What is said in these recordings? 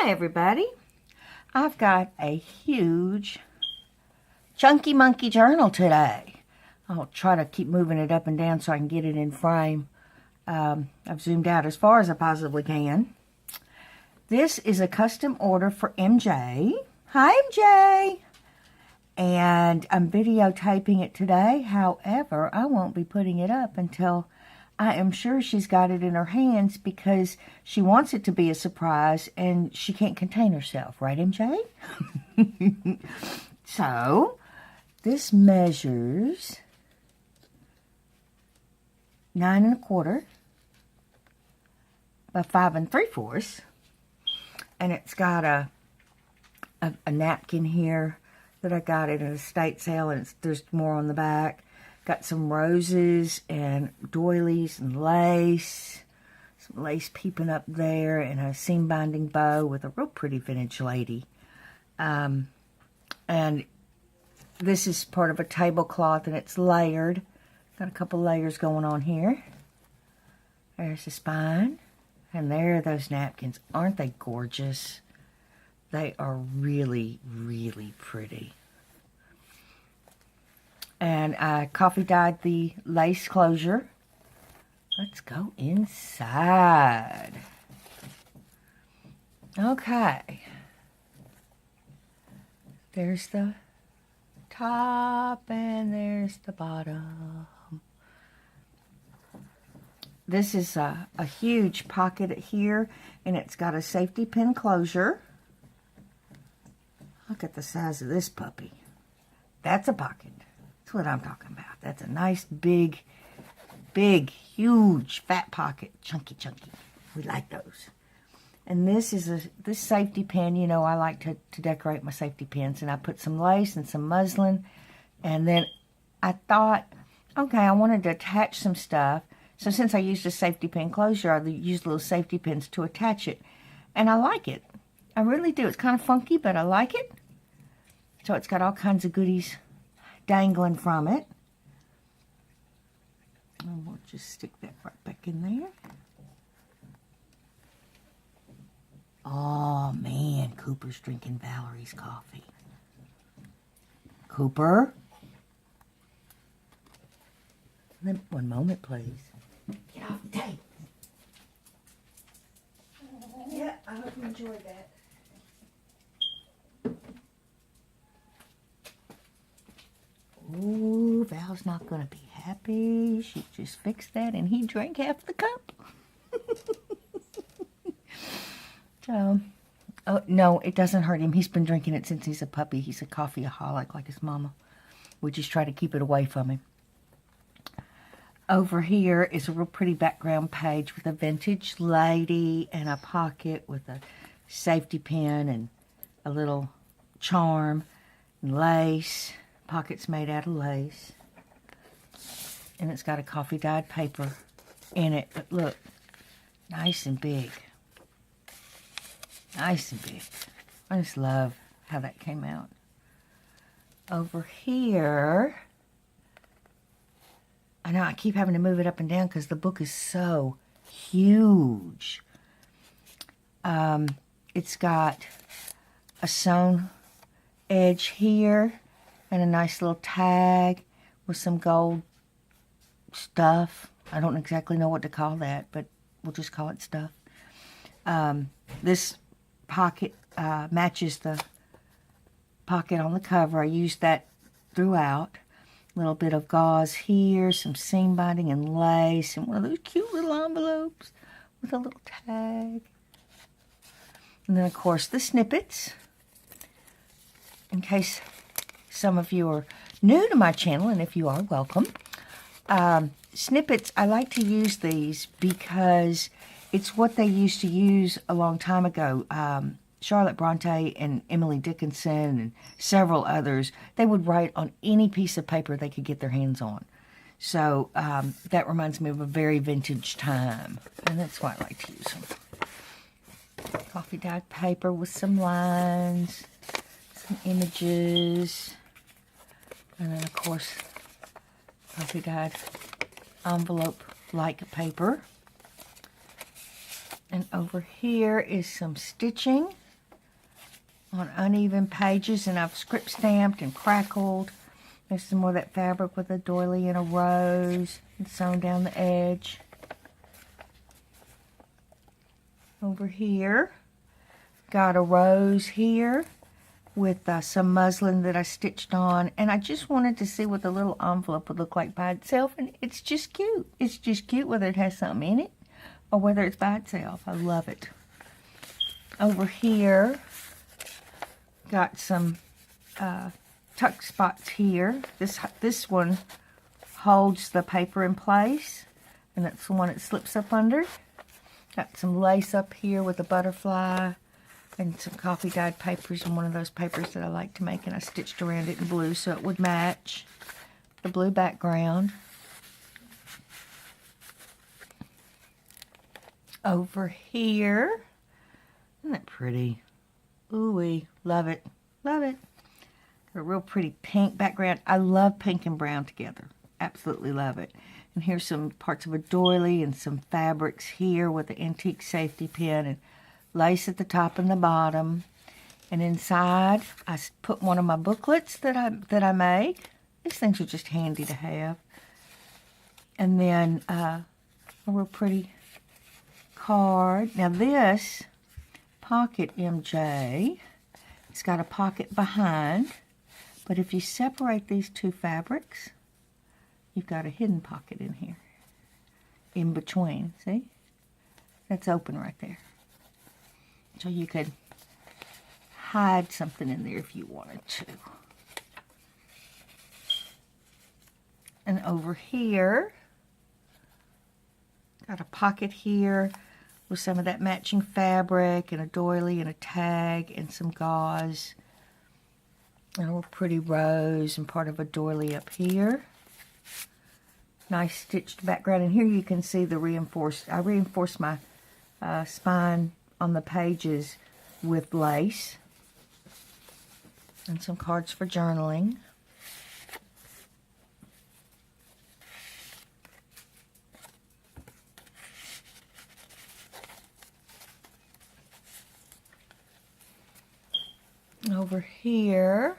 Hi everybody. I've got a huge Chunky Monkey journal today. I'll try to keep moving it up and down so I can get it in frame. I've zoomed out as far as I possibly can. This is a custom order for MJ. Hi MJ! And I'm videotaping it today. However, I won't be putting it up until I am sure she's got it in her hands because she wants it to be a surprise and she can't contain herself. Right, MJ? So, this measures 9 1/4 by 5 3/4. And it's got a napkin here that I got at an estate sale, and there's more on the back. Got some roses and doilies and lace. Some lace peeping up there, and a seam binding bow with a real pretty vintage lady. And this is part of a tablecloth, and it's layered. Got a couple layers going on here. There's the spine. And there are those napkins. Aren't they gorgeous? They are really, really pretty. And I coffee dyed the lace closure. Let's go inside. Okay. There's the top and there's the bottom. This is a huge pocket here, and it's got a safety pin closure. Look at the size of this puppy. That's a pocket. That's what I'm talking about. That's a nice, big, huge, fat pocket. Chunky. We like those. And this is this safety pin. You know, I like to decorate my safety pins, and I put some lace and some muslin. And then I thought, okay, I wanted to attach some stuff. So since I used a safety pin closure, I used little safety pins to attach it. And I like it. I really do. It's kind of funky, but I like it. So it's got all kinds of goodies dangling from it. And we'll just stick that right back in there. Oh, man. Cooper's drinking Valerie's coffee. Cooper? One moment, please. Get off the tape. Yeah, I hope you enjoyed that. Ooh, Val's not going to be happy. She just fixed that and he drank half the cup. So, oh, no, it doesn't hurt him. He's been drinking it since he's a puppy. He's a coffeeaholic like his mama. We just try to keep it away from him. Over here is a real pretty background page with a vintage lady and a pocket with a safety pin and a little charm and lace. Pocket's made out of lace. And it's got a coffee dyed paper in it. But look, nice and big. Nice and big. I just love how that came out. Over here, I know I keep having to move it up and down because the book is so huge. It's got a sewn edge here and a nice little tag with some gold stuff. I don't exactly know what to call that, but we'll just call it stuff. This pocket matches the pocket on the cover. I used that throughout. A little bit of gauze here, some seam binding and lace, and one of those cute little envelopes with a little tag. And then, of course, the snippets. In case some of you are new to my channel, and if you are, welcome. Snippets, I like to use these because it's what they used to use a long time ago. Charlotte Bronte and Emily Dickinson and several others, they would write on any piece of paper they could get their hands on. So that reminds me of a very vintage time, and that's why I like to use them. Coffee dyed paper with some lines, some images, and then of course coffee dyed envelope-like paper. And over here is some stitching. on uneven pages, and I've script stamped and crackled. There's some more of that fabric with a doily and a rose and sewn down the edge. Over here, got a rose here with some muslin that I stitched on, and I just wanted to see what the little envelope would look like by itself, and it's just cute. It's just cute whether it has something in it or whether it's by itself. I love it. Over here, got some tuck spots here. This one holds the paper in place, and that's the one that slips up under. Got some lace up here with a butterfly and some coffee dyed papers, and one of those papers that I like to make, and I stitched around it in blue so it would match the blue background. Over here, isn't that pretty? Ooh-wee, love it, love it. A real pretty pink background. I love pink and brown together. Absolutely love it. And here's some parts of a doily and some fabrics here with the antique safety pin and lace at the top and the bottom. And inside, I put one of my booklets that I made. These things are just handy to have. And then a real pretty card. Now this pocket MJ, it's got a pocket behind. But if you separate these two fabrics, you've got a hidden pocket in here, in between, see? That's open right there. So you could hide something in there if you wanted to. And over here, got a pocket here with some of that matching fabric and a doily and a tag and some gauze. And a pretty rose and part of a doily up here. Nice stitched background. And here you can see the I reinforced my spine on the pages with lace. And some cards for journaling. Over here,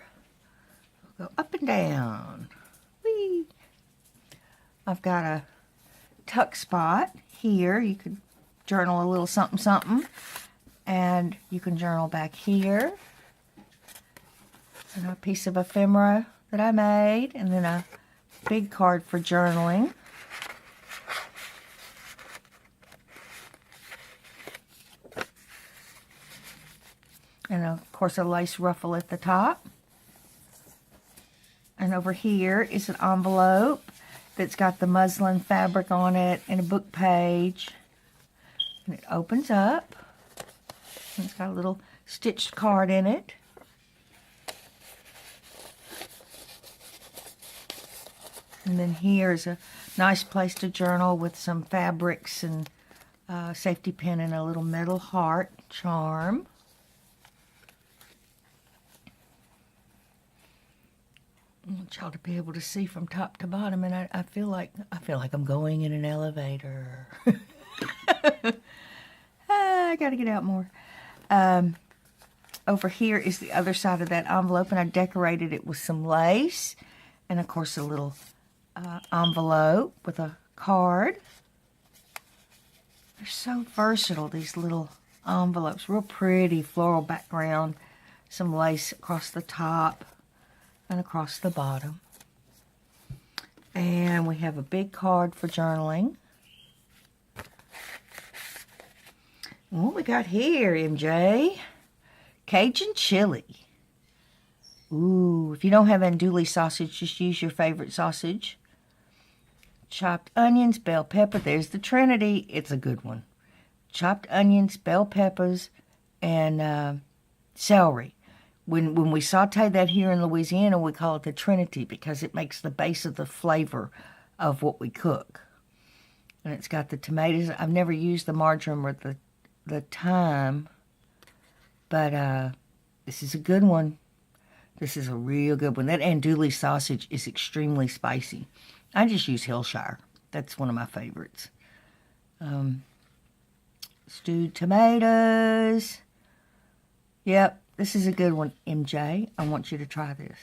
we'll go up and down. Whee! I've got a tuck spot here. You could journal a little something something, and you can journal back here. And a piece of ephemera that I made, and then a big card for journaling. And of course a lace ruffle at the top. And over here is an envelope that's got the muslin fabric on it and a book page. And it opens up. And it's got a little stitched card in it. And then here's a nice place to journal with some fabrics and safety pin and a little metal heart charm. I want y'all to be able to see from top to bottom, and I feel like I'm going in an elevator. I gotta get out more. Over here is the other side of that envelope, and I decorated it with some lace, and of course a little envelope with a card. They're so versatile, these little envelopes. Real pretty floral background, some lace across the top and across the bottom. And we have a big card for journaling. And what we got here, MJ? Cajun chili. Ooh, if you don't have andouille sausage, just use your favorite sausage. Chopped onions, bell pepper. There's the Trinity. It's a good one. Chopped onions, bell peppers, and celery. When we saute that here in Louisiana, we call it the Trinity because it makes the base of the flavor of what we cook. And it's got the tomatoes. I've never used the marjoram or the thyme, but this is a good one. This is a real good one. That andouille sausage is extremely spicy. I just use Hillshire. That's one of my favorites. Stewed tomatoes. Yep. This is a good one, MJ. I want you to try this.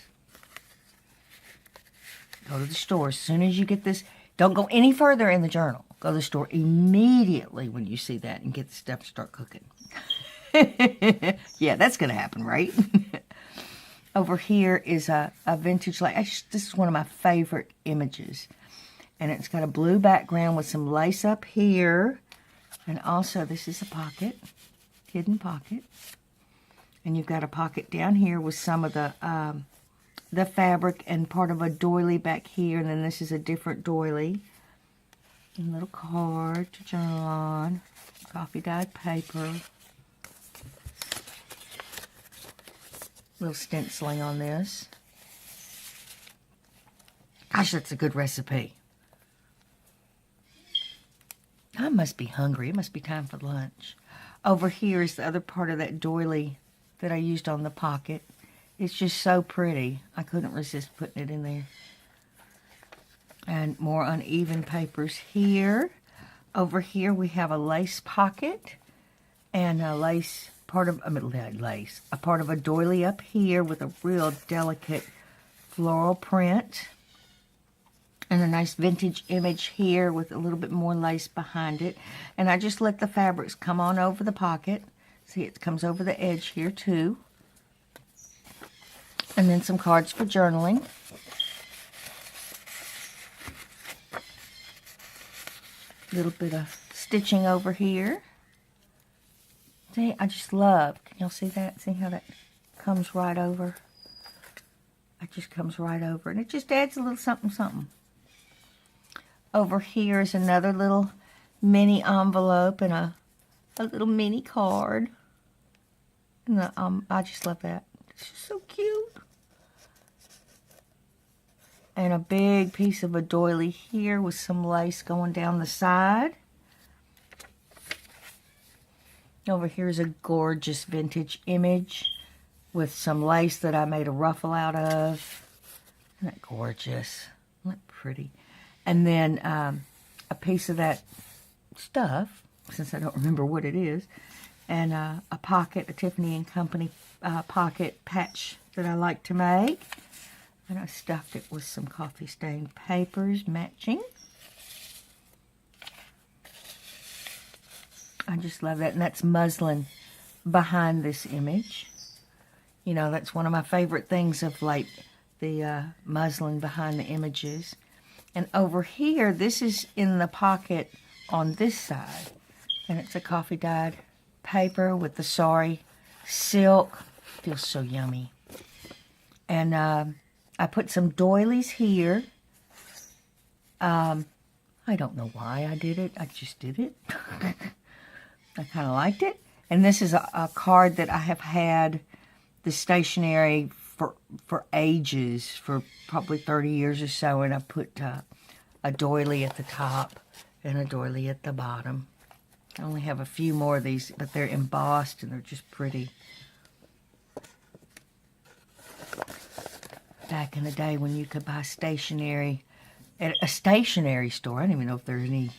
Go to the store as soon as you get this. Don't go any further in the journal. Go to the store immediately when you see that and get the stuff to start cooking. Yeah, that's going to happen, right? Over here is a vintage lace. This is one of my favorite images. And it's got a blue background with some lace up here. And also, this is a pocket, hidden pocket. And you've got a pocket down here with some of the fabric and part of a doily back here. And then this is a different doily. And a little card to journal on. Coffee dyed paper. Little stenciling on this. Gosh, that's a good recipe. I must be hungry. It must be time for lunch. Over here is the other part of that doily that I used on the pocket. It's just so pretty. I couldn't resist putting it in there. And more uneven papers here. Over here we have a lace pocket and a lace part of a part of a doily up here with a real delicate floral print. And a nice vintage image here with a little bit more lace behind it. And I just let the fabrics come on over the pocket. See, it comes over the edge here too. And then some cards for journaling. A little bit of stitching over here. See, I just love, can y'all see that? See how that comes right over? It just comes right over. And it just adds a little something, something. Over here is another little mini envelope and a little mini card. And I just love that. It's just so cute. And a big piece of a doily here with some lace going down the side. Over here is a gorgeous vintage image with some lace that I made a ruffle out of. Isn't that gorgeous? Isn't that pretty? And then a piece of that stuff, since I don't remember what it is, and a pocket, a Tiffany & Company pocket patch that I like to make. And I stuffed it with some coffee stained papers matching. I just love that. And that's muslin behind this image. You know, that's one of my favorite things of late, the muslin behind the images. And over here, this is in the pocket on this side. And it's a coffee dyed paper with the sari silk. Feels so yummy. And I put some doilies here. I don't know why I did it. I just did it. I kind of liked it. And this is a card that I have had the stationery for ages, for probably 30 years or so, and I put a doily at the top and a doily at the bottom. I only have a few more of these, but they're embossed and they're just pretty. Back in the day when you could buy stationery at a stationery store. I don't even know if there's any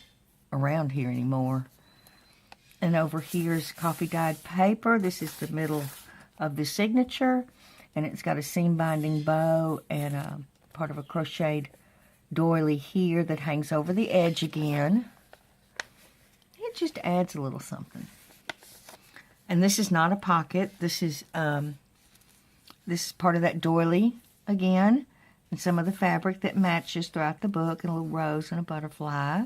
around here anymore. And over here is coffee dyed paper. This is the middle of the signature. And it's got a seam binding bow and part of a crocheted doily here that hangs over the edge again. It just adds a little something. And this is not a pocket. This is part of that doily again. And some of the fabric that matches throughout the book. And a little rose and a butterfly.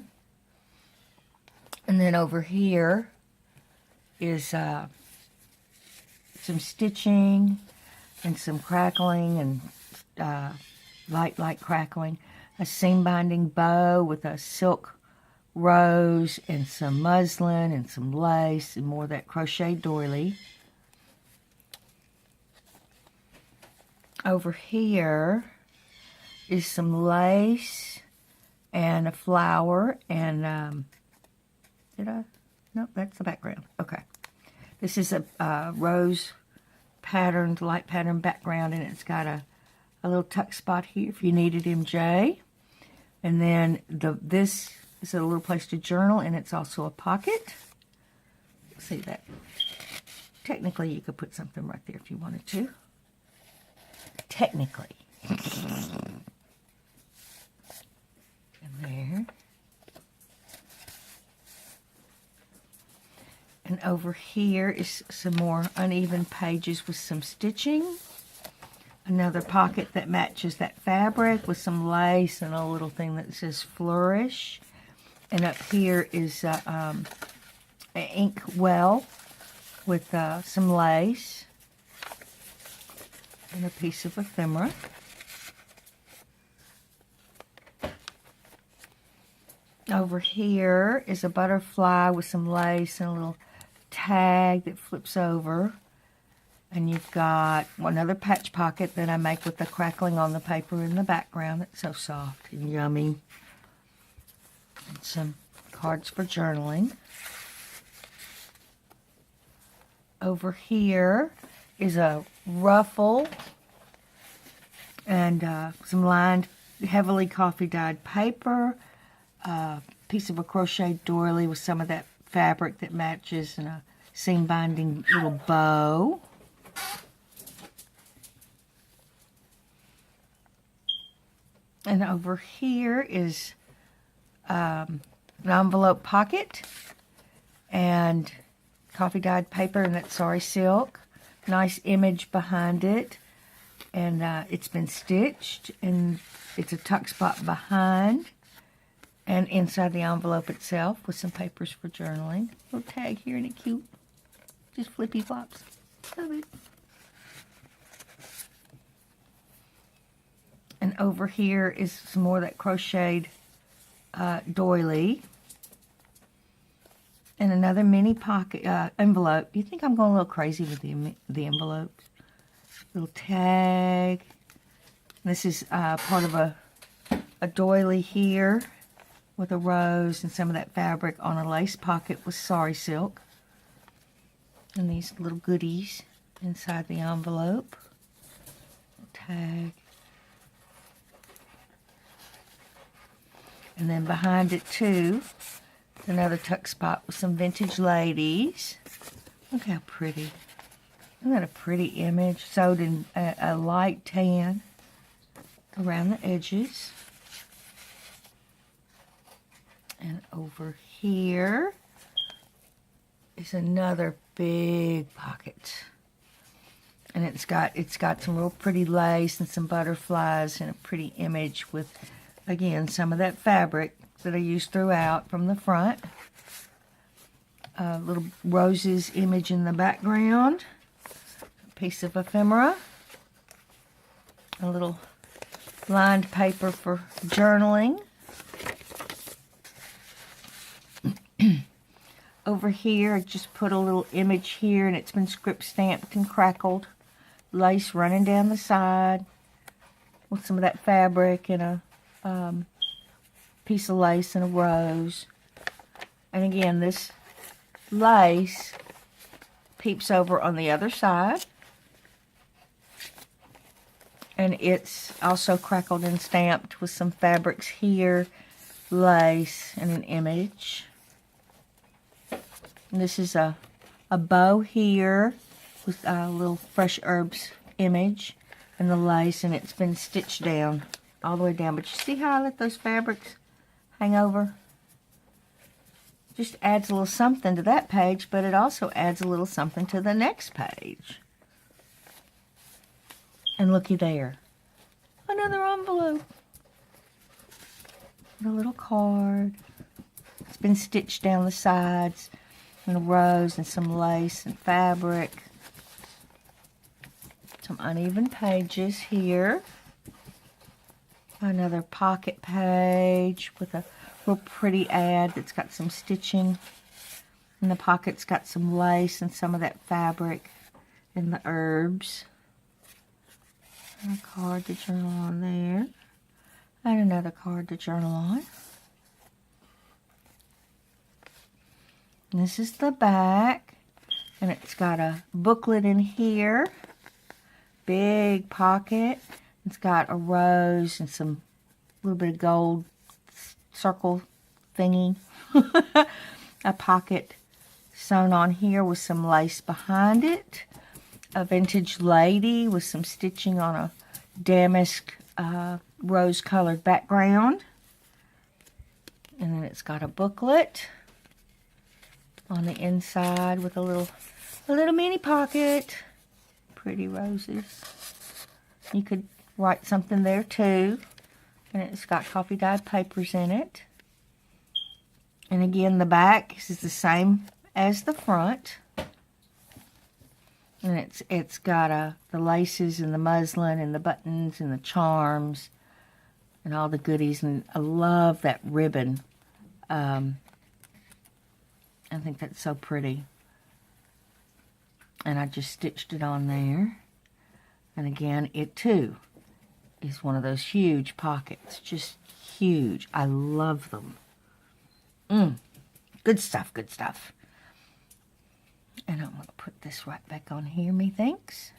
And then over here is some stitching and some crackling and light crackling. A seam binding bow with a silk rose and some muslin and some lace and more of that crochet doily. Over here is some lace and a flower and no, that's the background. Okay. This is a rose patterned, light pattern background, and it's got a little tuck spot here if you needed MJ. And then this is a little place to journal, and it's also a pocket. See that? Technically, you could put something right there if you wanted to. Technically. And there. And over here is some more uneven pages with some stitching. Another pocket that matches that fabric with some lace and a little thing that says flourish. And up here is an ink well with some lace and a piece of ephemera. Over here is a butterfly with some lace and a little tag that flips over. And you've got another patch pocket that I make with the crackling on the paper in the background. It's so soft and yummy. And some cards for journaling. Over here is a ruffle and some lined, heavily coffee-dyed paper. A piece of a crocheted doily with some of that fabric that matches, and a seam binding little bow. And over here is an envelope pocket and coffee dyed paper, and that sari silk. Nice image behind it, and it's been stitched, and it's a tuck spot behind and inside the envelope itself with some papers for journaling. Little tag here, isn't it cute? Just flippy flops. Love it. And over here is some more of that crocheted doily. And another mini pocket envelope. You think I'm going a little crazy with the envelopes? Little tag. This is part of a doily here with a rose and some of that fabric on a lace pocket with sari silk. And these little goodies inside the envelope. Tag. And then behind it too, another tuck spot with some vintage ladies. Look how pretty. Isn't that a pretty image? Sewed in a light tan around the edges. And over here is another big pocket. And it's got some real pretty lace and some butterflies and a pretty image with, again, some of that fabric that I used throughout from the front. A little roses image in the background. A piece of ephemera. A little lined paper for journaling. Over here, I just put a little image here, and it's been script stamped and crackled. Lace running down the side with some of that fabric and a piece of lace and a rose. And again, this lace peeps over on the other side. And it's also crackled and stamped with some fabrics here, lace, and an image. And this is a bow here with a little fresh herbs image and the lace, and it's been stitched down all the way down. But you see how I let those fabrics hang over? Just adds a little something to that page, but it also adds a little something to the next page. And looky there. Another envelope. And a little card. It's been stitched down the sides. And a rose and some lace and fabric. Some uneven pages here. Another pocket page with a real pretty ad that's got some stitching. And the pocket's got some lace and some of that fabric and the herbs. And a card to journal on there. And another card to journal on. And this is the back. And it's got a booklet in here. Big pocket. It's got a rose and some little bit of gold circle thingy. A pocket sewn on here with some lace behind it. A vintage lady with some stitching on a damask rose-colored background. And then it's got a booklet on the inside with a little mini pocket. Pretty roses. You could write something there too. And it's got coffee dyed papers in it. And again, the back is the same as the front. And it's got the laces and the muslin and the buttons and the charms and all the goodies. And I love that ribbon. I think that's so pretty. And I just stitched it on there. And again, it too is one of those huge pockets. Just huge. I love them. Good stuff, good stuff. And I'm going to put this right back on here, methinks.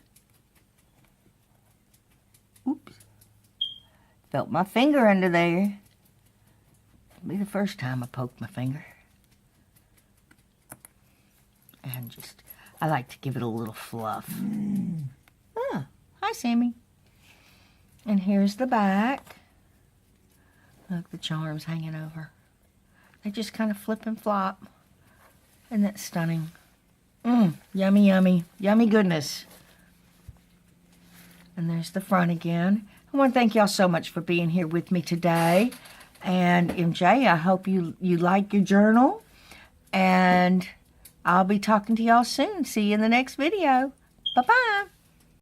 Oops. Felt my finger under there. It'll be the first time I poked my finger. And just, I like to give it a little fluff. Oh, hi, Sammy. And here's the back. Look, the charms hanging over. They just kind of flip and flop. Isn't that stunning? Yummy, yummy, yummy goodness. And there's the front again. I want to thank y'all so much for being here with me today. And MJ, I hope you like your journal. And I'll be talking to y'all soon. See you in the next video. Bye-bye.